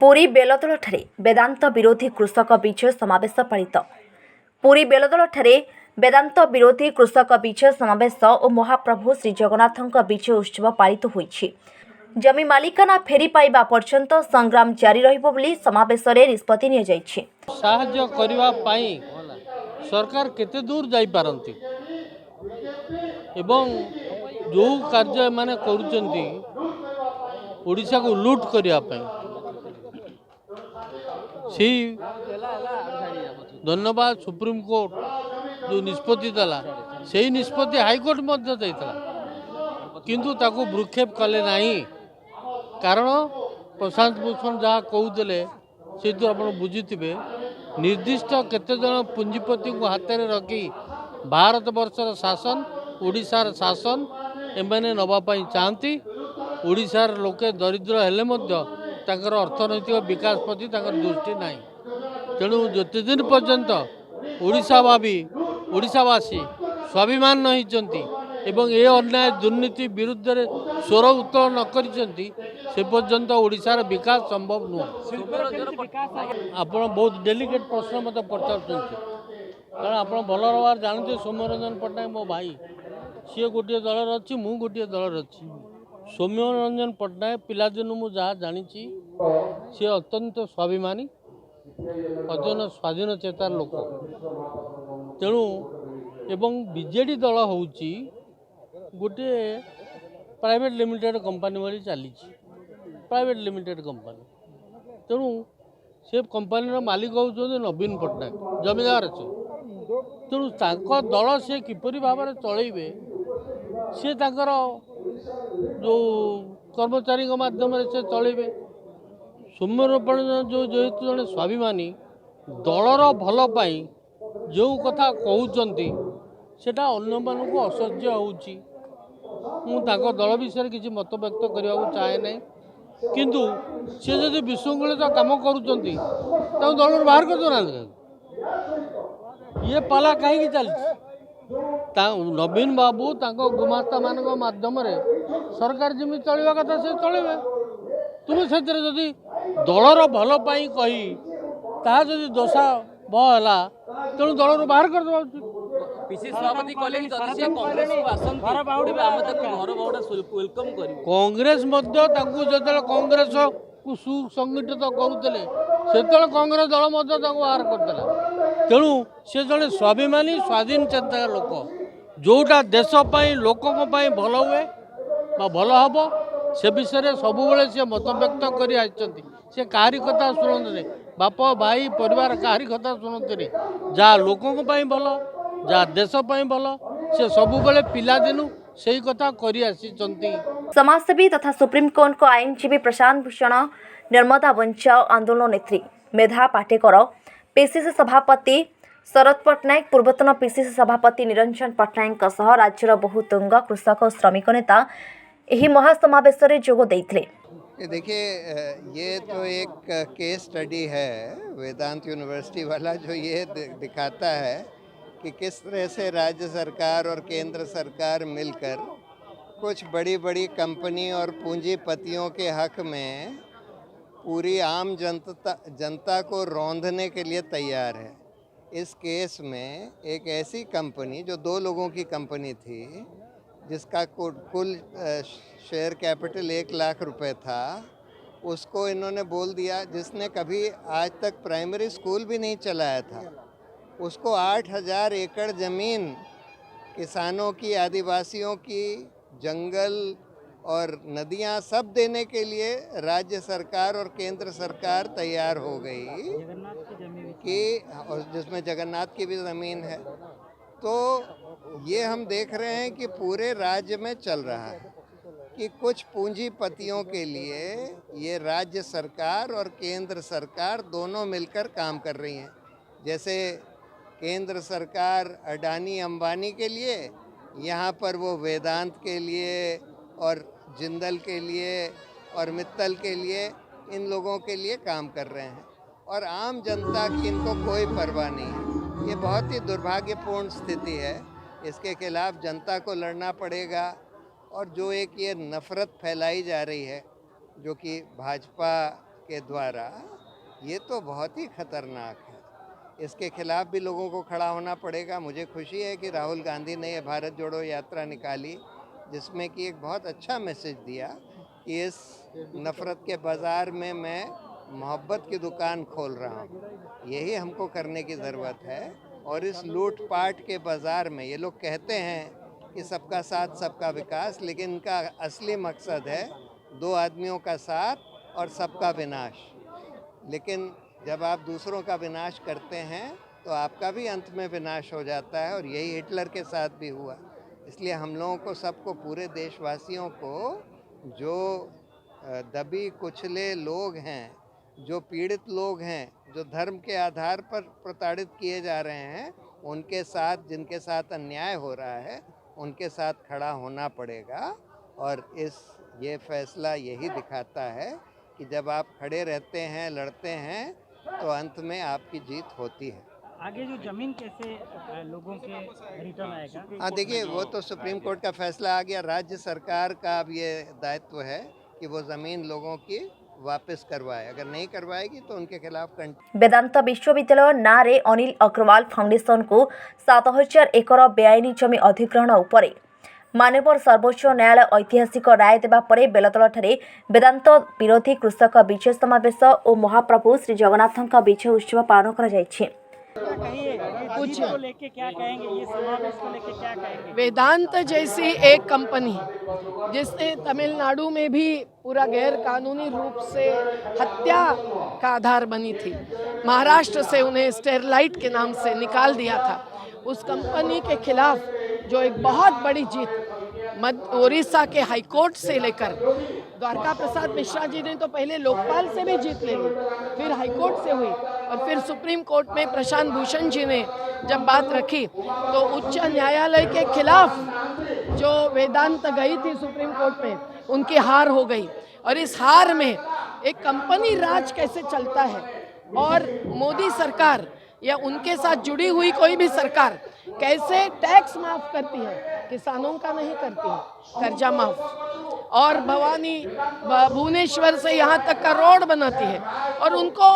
पुरी बेलदलଠାରେ वेदांत विरोधी कृषक विजय समावेश पालित। पुरी बेलदलଠାରେ वेदांत विरोधी कृषक विजय समावेश और महाप्रभु श्री जगन्नाथ विजय उत्सव पालित होइछि। जमी मालिकाना फेरी पाइबा पर्यंत संग्राम जारी रहिबो बोली समावेश रे निष्पत्ति निया जाइछि। साहाय्य करिवा पाई सरकार केते दूर जाई पारंती एवं जो कार्य माने करूचंती ओडिशा को लूट करिया पाई सी धन्यवाद सुप्रीम कोर्ट जो निष्पत्ति दला से निष्पत्ति हाईकोर्ट मध्य देता किंतु ताको भ्रूक्षेप कले नहीं। कारण प्रशांत भूषण जहाँ कहते से तो आप बुझुवे निर्दिष्ट केते जन पुंजीपति को हाथ में रखी भारत वर्षर शासन ओडिशार शासन एमने नवापाई चाहती। ओडिशार लोके दरिद्र हेले मध्य ताकर अर्थनैतिक विकास प्रति ताकर दृष्टि नहीं। तेणु जिते दिन पर्यंत ओडिशावासी स्वाभिमान नहीं एवं ए अन्याय दुर्नीति विरुद्ध रे स्वर उत्तोलन न करिसेंती से पर्यंत ओडिशार विकास संभव नुह। आप बहुत डेलिकेट प्रश्न मत पचार कारण आप भल रहा जानते सौम्यरंजन पट्टनायक मो भाई सी गोटे दलर अच्छी मु गोटे दलर अच्छी। सौम्यरंजन पट्टनायक पिलादिन मु जहाँ जानी सी अत्यंत स्वाभिमानी अत्यंत स्वाधीन चेतार लोक। तेणु एवं बीजेडी दल होउची गोटे प्राइवेट लिमिटेड कंपनी वाली चली प्राइवेट लिमिटेड कंपनी। तेणु से कंपनी मालिक होउछन नवीन पट्टनायक जमीदार अच्छे। तेणु तांको दल से किपरि भाव में चलैबे सी तांकर जो कर्मचारी माध्यम से चलैबे। सौम्यरंजन जो जेहेतु जड़े स्वाभिमानी दलर भल पाई जो कथा कहउचंती सेटा अन्य मानक असह्य होउची। मु ताको दल विषय किसी मत व्यक्त करने को चाहे नहीं किंतु सी जदि विशृंखलित काम करुचंती दल बाहर कर देना ये पाला कहीं चलती। नवीन बाबू ताको गुमास्ता मान माध्यम सरकार जमी चलवा कथा से चलेबे। तुम से जदि दलर भल पाई कही ता जदि दोषा बहला तेणु दल बाहर कर देवा उचित। कांग्रेस जो कांग्रेस को सुसंगठित करुले से कांग्रेस दल बाहर करदेला। तेणु से जड़े स्वाभिमानी स्वाधीन चिंता लोक जोटा देशपाई लोकों भल हुए भल हम से विषय सब सी मत व्यक्त कर से कहारी कथा शुणते बाप भाई परिवार कहारी कथा शुणते जहाँ लोकों भल जहाँ देशपाई भल से सब बेले पिलादिनु से ही कथा कर समाजसेवी तथा सुप्रीम कोर्ट को आईनजीवी प्रशांत भूषण नर्मदा बंचाओ आंदोलन नेत्री मेधा पाटेकर पीसीसी सभापति शरद पट्टनायक पूर्वतन पीसीसी सभापति निरंजन पट्टनायक राज्यर बहु तुंग कृषक और श्रमिक नेता यही महासमावेश में जोग देइथिले। देखिए ये तो एक केस स्टडी है वेदांत यूनिवर्सिटी वाला जो ये दिखाता है कि किस तरह से राज्य सरकार और केंद्र सरकार मिलकर कुछ बड़ी बड़ी कंपनी और पूंजीपतियों के हक में पूरी आम जनता को रौंदने के लिए तैयार है। इस केस में एक ऐसी कंपनी जो 2 लोगों की कंपनी थी जिसका कुल शेयर कैपिटल 1 लाख रुपए था, उसको इन्होंने बोल दिया जिसने कभी आज तक प्राइमरी स्कूल भी नहीं चलाया था उसको 8000 एकड़ ज़मीन किसानों की आदिवासियों की जंगल और नदियां सब देने के लिए राज्य सरकार और केंद्र सरकार तैयार हो गई कि और जिसमें जगन्नाथ की भी ज़मीन है। तो ये हम देख रहे हैं कि पूरे राज्य में चल रहा है कि कुछ पूंजीपतियों के लिए ये राज्य सरकार और केंद्र सरकार दोनों मिलकर काम कर रही हैं। जैसे केंद्र सरकार अडानी अंबानी के लिए यहाँ पर वो वेदांत के लिए और जिंदल के लिए और मित्तल के लिए इन लोगों के लिए काम कर रहे हैं और आम जनता की इनको कोई परवाह नहीं है। ये बहुत ही दुर्भाग्यपूर्ण स्थिति है। इसके खिलाफ जनता को लड़ना पड़ेगा और जो एक ये नफ़रत फैलाई जा रही है जो कि भाजपा के द्वारा, ये तो बहुत ही खतरनाक है। इसके खिलाफ भी लोगों को खड़ा होना पड़ेगा। मुझे खुशी है कि राहुल गांधी ने ये भारत जोड़ो यात्रा निकाली, जिसमें कि एक बहुत अच्छा मैसेज दिया कि इस नफ़रत के बाज़ार में मैं मोहब्बत की दुकान खोल रहा हूँ। यही हमको करने की ज़रूरत है। और इस लूट-पाट के बाज़ार में ये लोग कहते हैं कि सबका साथ सबका विकास, लेकिन इनका असली मकसद है दो आदमियों का साथ और सबका विनाश। लेकिन जब आप दूसरों का विनाश करते हैं तो आपका भी अंत में विनाश हो जाता है, और यही हिटलर के साथ भी हुआ। इसलिए हम लोगों को, सबको, पूरे देशवासियों को, जो दबी कुचले लोग हैं, जो पीड़ित लोग हैं, जो धर्म के आधार पर प्रताड़ित किए जा रहे हैं, उनके साथ, जिनके साथ अन्याय हो रहा है, उनके साथ खड़ा होना पड़ेगा। और ये फैसला यही दिखाता है कि जब आप खड़े रहते हैं, लड़ते हैं, तो अंत में आपकी जीत होती है। आगे जो जमीन कैसे लोगों के रिटर्न आएगा? हाँ, देखिए, वो तो सुप्रीम कोर्ट का फैसला आ गया। राज्य सरकार का अब ये दायित्व है कि वो ज़मीन लोगों की वापस करवाए। अगर नहीं करवाएगी तो उनके खिलाफ ବେଦାନ୍ତ ବିଶ୍ୱବିଦ୍ୟାଳୟ ନାଁରେ ଅନିଲ ଅଗ୍ରୱାଲ ଫାଉଣ୍ଡେସନକୁ 7,000 ଏକର ବେଆଇନ ଜମି ଅଧିଗ୍ରହଣ ଉପରେ ମାନ୍ୟବର ସର୍ବୋଚ୍ଚ ନ୍ୟାୟାଳୟ ଐତିହାସିକ ରାୟ ଦେବା ପରେ ବେଲତଳଠାରେ ବେଦାନ୍ତ ବିରୋଧୀ କୃଷକ ବିଜୟ ସମାବେଶ ଓ ମହାପ୍ରଭୁ ଶ୍ରୀ ଜଗନ୍ନାଥଙ୍କ ବିଜୟ ଉତ୍ସବ ପାଳନ କରାଯାଇଛି। कुछ को लेके क्या कहेंगे, ये समावेश को लेके क्या कहेंगे? वेदांत जैसी एक कंपनी जिसने तमिलनाडु में भी पूरा गैर कानूनी रूप से हत्या का आधार बनी थी, महाराष्ट्र से उन्हें स्टेरलाइट के नाम से निकाल दिया था, उस कंपनी के खिलाफ जो एक बहुत बड़ी जीत उड़ीसा के हाईकोर्ट से लेकर द्वारका प्रसाद मिश्रा जी ने तो पहले लोकपाल से भी जीत ले ली, फिर हाईकोर्ट से हुई, और फिर सुप्रीम कोर्ट में प्रशांत भूषण जी ने जब बात रखी तो उच्च न्यायालय के खिलाफ जो वेदांत गई थी सुप्रीम कोर्ट में, उनकी हार हो गई। और इस हार में एक कंपनी राज कैसे चलता है, और मोदी सरकार या उनके साथ जुड़ी हुई कोई भी सरकार कैसे टैक्स माफ करती है, किसानों का नहीं करती है, कर्जा माफ, और भुवनेश्वर से यहाँ तक का रोड बनाती है, और उनको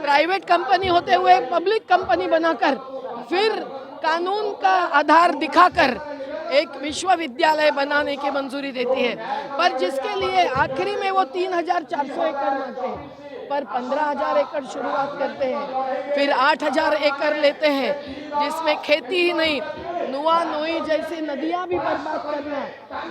प्राइवेट कंपनी होते हुए पब्लिक कंपनी बनाकर फिर कानून का आधार दिखाकर एक विश्वविद्यालय बनाने की मंजूरी देती है। पर जिसके लिए आखिरी में वो 3,400 एकड़ मांगते हैं, पर 15,000 एकड़ शुरुआत करते हैं, फिर 8,000 एकड़ लेते हैं, जिसमें खेती ही नहीं, नुआ नोई जैसी नदियां भी बर्बाद करना,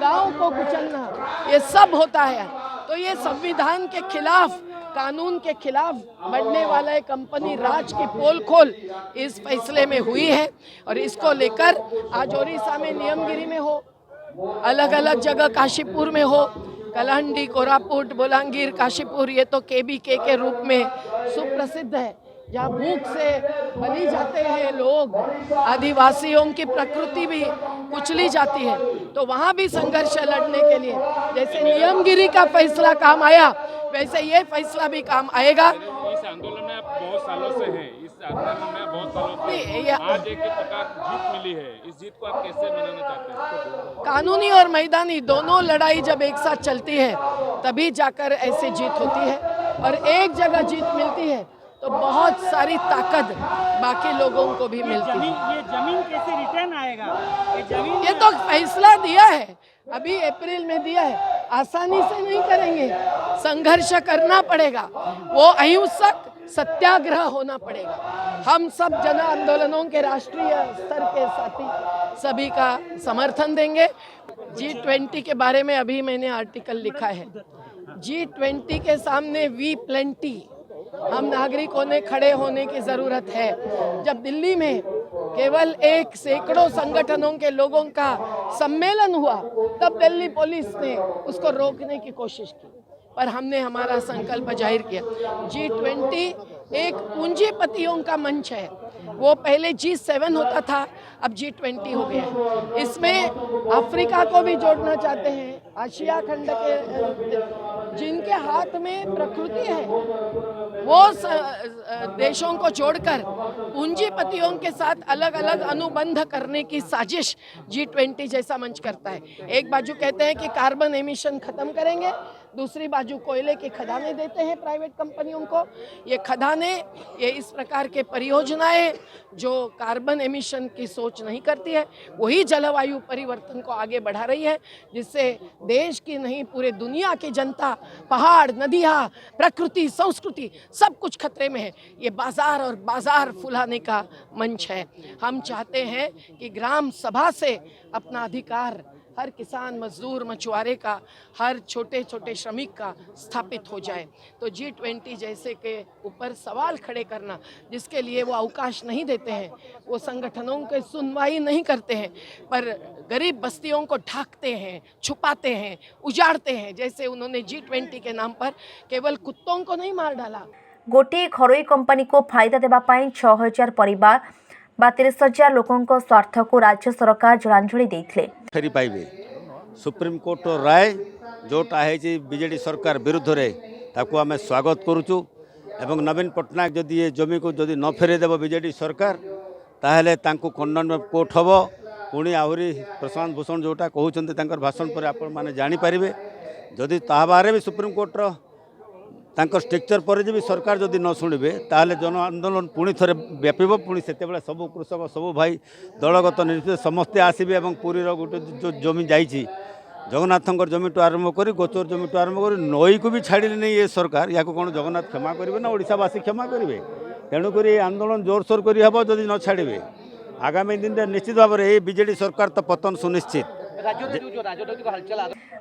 गांव को कुचलना, ये सब होता है। तो ये संविधान के खिलाफ, कानून के खिलाफ बढ़ने वाला एक कंपनी राज की पोल खोल इस फैसले में हुई है। और इसको लेकर आज ओडिशा में नियमगिरी में हो, अलग अलग जगह काशीपुर में हो, कलहंडी, कोरापुट, बोलांगीर, काशीपुर, ये तो केबीके के रूप में सुप्रसिद्ध है, जहाँ भूख से बली जाते हैं लोग, आदिवासियों की प्रकृति भी कुचली जाती है। तो वहाँ भी संघर्ष लड़ने के लिए जैसे नियमगिरी का फैसला काम आया, वैसे ये फैसला भी काम आएगा। इस आंदोलन में आप बहुत सालों से हैं, इस आंदोलन में बहुत सालों से आज एक प्रकार जीत मिली है, इस जीत को आप कैसे मनाना चाहते हैं? कानूनी और मैदानी दोनों लड़ाई जब एक साथ चलती है तभी जाकर ऐसी जीत होती है, और एक जगह जीत मिलती है तो बहुत सारी ताकत बाकी लोगों को भी मिलती है। ये जमीन कैसे रिटर्न आएगा? ये तो फैसला दिया है, अभी अप्रैल में दिया है, आसानी से नहीं करेंगे, संघर्ष करना पड़ेगा, वो अहिंसक सत्याग्रह होना पड़ेगा। हम सब जन आंदोलनों के राष्ट्रीय स्तर के साथी सभी का समर्थन देंगे। G20 के बारे में अभी मैंने आर्टिकल लिखा है। G20 के सामने वी प्लेंटी, हम नागरिकों ने खड़े होने की जरूरत है। जब दिल्ली में केवल एक सैकड़ों संगठनों के लोगों का सम्मेलन हुआ, तब दिल्ली पुलिस ने उसको रोकने की कोशिश की, पर हमने हमारा संकल्प जाहिर किया। G20 एक पूंजीपतियों का मंच है, वो पहले G7 होता था, अब G20 हो गया है। इसमें अफ्रीका को भी जोड़ना चाहते हैं, एशिया खंड के जिनके हाथ में प्रकृति है, वो देशों को जोड़कर पूंजीपतियों के साथ अलग अलग अनुबंध करने की साजिश G20 जैसा मंच करता है। एक बाजू कहते हैं कि कार्बन एमिशन खत्म करेंगे, दूसरी बाजू कोयले के खदानें देते हैं प्राइवेट कंपनियों को। ये खदानें, ये इस प्रकार के परियोजनाएं जो कार्बन एमिशन की सोच नहीं करती है, वही जलवायु परिवर्तन को आगे बढ़ा रही है, जिससे देश की नहीं पूरे दुनिया की जनता, पहाड़, नदियाँ, प्रकृति, संस्कृति सब कुछ खतरे में है। ये बाजार और बाजार फुलाने का मंच है। हम चाहते हैं कि ग्राम सभा से अपना अधिकार हर किसान, मजदूर, मछुआरे का, हर छोटे छोटे श्रमिक का स्थापित हो जाए। तो G20 जैसे के ऊपर सवाल खड़े करना, जिसके लिए वो अवकाश नहीं देते हैं, वो संगठनों के सुनवाई नहीं करते हैं, पर गरीब बस्तियों को ढांकते हैं, छुपाते हैं, उजाड़ते हैं। जैसे उन्होंने G20 के नाम पर केवल कुत्तों को नहीं मार डाला। गोटे घरोई कंपनी को फायदा देवा पाई 6000 परिवार बा 30,000 लोकों स्वार्थ को राज्य सरकार जलांजलि देथिले। फेरी पाइबे सुप्रीमकोर्ट राय जोटा है बीजेडी सरकार विरुद्ध रे ताकू आम स्वागत करुचु एवं नवीन पट्टनायक जदि ये जमी को जदि न फेरे देव बीजेडी सरकार ताहले तांकू कंडोनमेंट कोर्ट हम पुणी आहरी प्रशांत भूषण जोटा कहते भाषण पर आपण मैंने जानीपारे जदि ता बारे भी सुप्रीमकोर्टर तांकर स्ट्रक्चर पर भी सरकार जदि न शुणे ताहले जन आंदोलन पुणी थे व्यापीब पुणी से सब कृषक सब भाई दलगत निर्देश समस्ते आसबे और पुरी गोटे जो जमी जाइए जगन्नाथ जमी टू आरंभ कर गोचर जमी टू आरंभ कर नई को भी छाड़े नहीं ये सरकार या कौन जगन्नाथ क्षमा करेंगे ना ओडावासी क्षमा करेंगे। तेणुक आंदोलन जोरसोर कर हम जदि न छाड़े आगामी दिन में निश्चित भाव में बीजेडी सरकार तो पतन सुनिश्चित।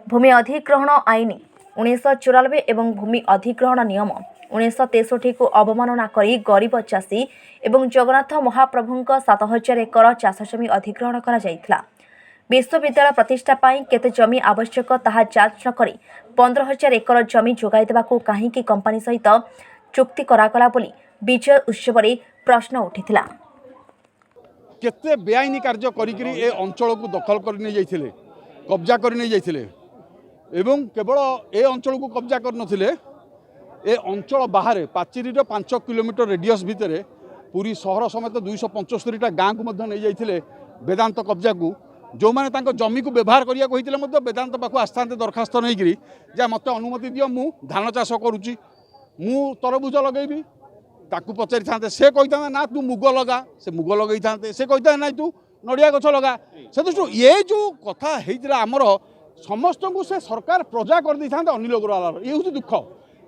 भूमि अधिग्रहण आईन 1994 एवं भूमि अधिग्रहण नियम 1963 को अवमानना करी गरीब चाषी एवं जगन्नाथ महाप्रभु 7000 एकर चाष जमी अधिग्रहण करा जायथिला। विश्वविद्यालय प्रतिष्ठा पाई केते जमी आवश्यक ताहा जांच न करी 15,000 एकर जमी जोगाई देबाकू काहींकी कंपनी सहित चुक्ति करागला बोली विजय उत्सव रे प्रश्न उठिथिला। केते बेआईनी कार्य करिकरी ए अंचल को दखल कर नहीं जाइथिले, कब्जा कर नहीं जाइथिले एवं केवल ए अंचल को कब्जा कर नथिले ए अंचल बाहर पाचिरीर 5 किलोमीटर रेडियस भितर पूरी शहर समेत 275 गाँ को नहीं जाइथिले वेदांत कब्जा को जो मैंने तांको जमी को व्यवहार करिया कहिथिले मते वेदांत पाखु आस्थान्ते दरखास्त नहीं करी जा मते अनुमति दियो मु धान चाष करूची मु तरबुज लगेबी ताकू पचारि थांते से कहिता ना तू मुग लगा से मुग लगई थांते से कहिता ना तू नड़िया गछ लगा से दृष्टि ये जो कथा हेइतिला हमर समस्त को से सरकार प्रजा कर दी था अनिल अग्रवाल ये हूँ दुख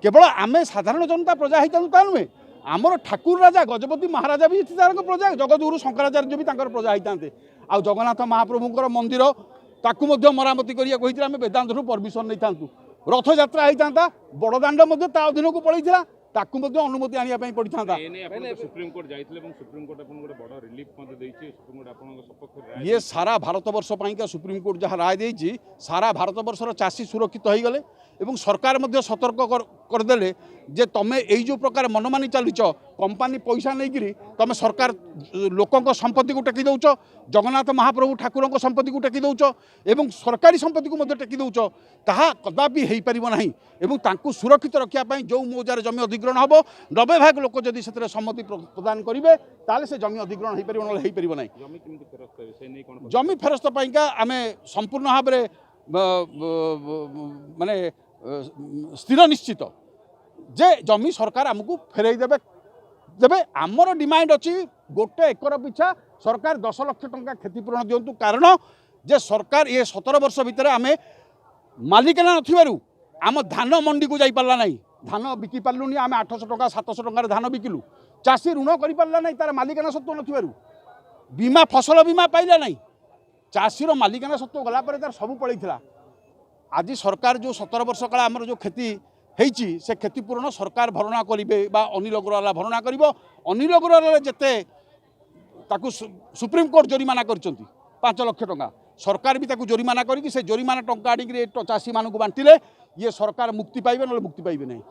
केवल आम साधारण जनता प्रजा होता नुहे आमर ठाकुर राजा गजपति महाराजा भी प्रजा जगतगुरु शंकराचार्य भी प्रजा होते आ जगन्नाथ महाप्रभुंर मंदिर ताकू मरामती करिया वेदांत परमिशन नहीं था रथ यात्रा होता बड़दाण्ड अधीन को पड़ता ताकू अनुमति आने पड़ी था। सुप्रीम कोर्ट जाइथिले एवं सुप्रीम कोर्ट आपन गोटे बड़ रिलीफ मते देछि सुप्रीम कोर्ट आपन सपक्ष राय ये सारा भारतवर्ष पाइका सुप्रीम कोर्ट जहाँ राय देछि सारा भारतवर्षर चाषी सुरक्षित हो गले एवं सरकार मध्य सतर्क करदेले जे तमे एई जो प्रकार मनमानी चलीच कंपनी पैसा नहीं करी तमे सरकार लोकों संपत्ति को टेकी दौच जगन्नाथ महाप्रभु ठाकुर संपत्ति को टेकी दौच एवं सरकारी संपत्ति को मध्य टेकी दौच ताहा कदापि हो पार ना एवं तांकु सुरक्षित रखापी जो मौजार जमी अधिग्रहण हम 90 भाग लोक जदि से सम्मति प्रदान करेंगे ताले से जमी अधिग्रहण हो पार ना जमी फेरस्त पाइका आम संपूर्ण भाव में माने स्थिर निश्चित जे जमी सरकार आमको फेरई देबे देबे आमर डिमांड अच्छी गोटे एकर पिछा सरकार 10 लाख टंका क्षतिपूरण दिंतु कारण जे सरकार ये 17 वर्ष भितर आम मालिकाना नथिबारु आम धान मंडी को जाई पारला नहीं धान बिकी पारलुनी आम 800 टंका 700 टंका धान बिकिलु चाषी ऋण कर पारला नहीं तार मालिकाना सत्व नथिबारु बीमा फसल बीमा पाइला नहीं चाषीर मालिकाना सत्व गला पर तार सब पड़ैथिला आज सरकार जो 17 वर्ष काल आमर जो क्षति होती से क्षतिपूरण सरकार भरणा करेंगे अनिल अग्रवाल भरणा कर अनिल अग्रवाल जिते सुप्रीम कोर्ट जोरिमाना कर 5 लाख टंका सरकार भी ताकू जोरिमाना करके से जोरिमाना टंका आनिक चाषी मानक बांटिले ये सरकार मुक्ति पाइबे ना मुक्ति पाइबे नहीं।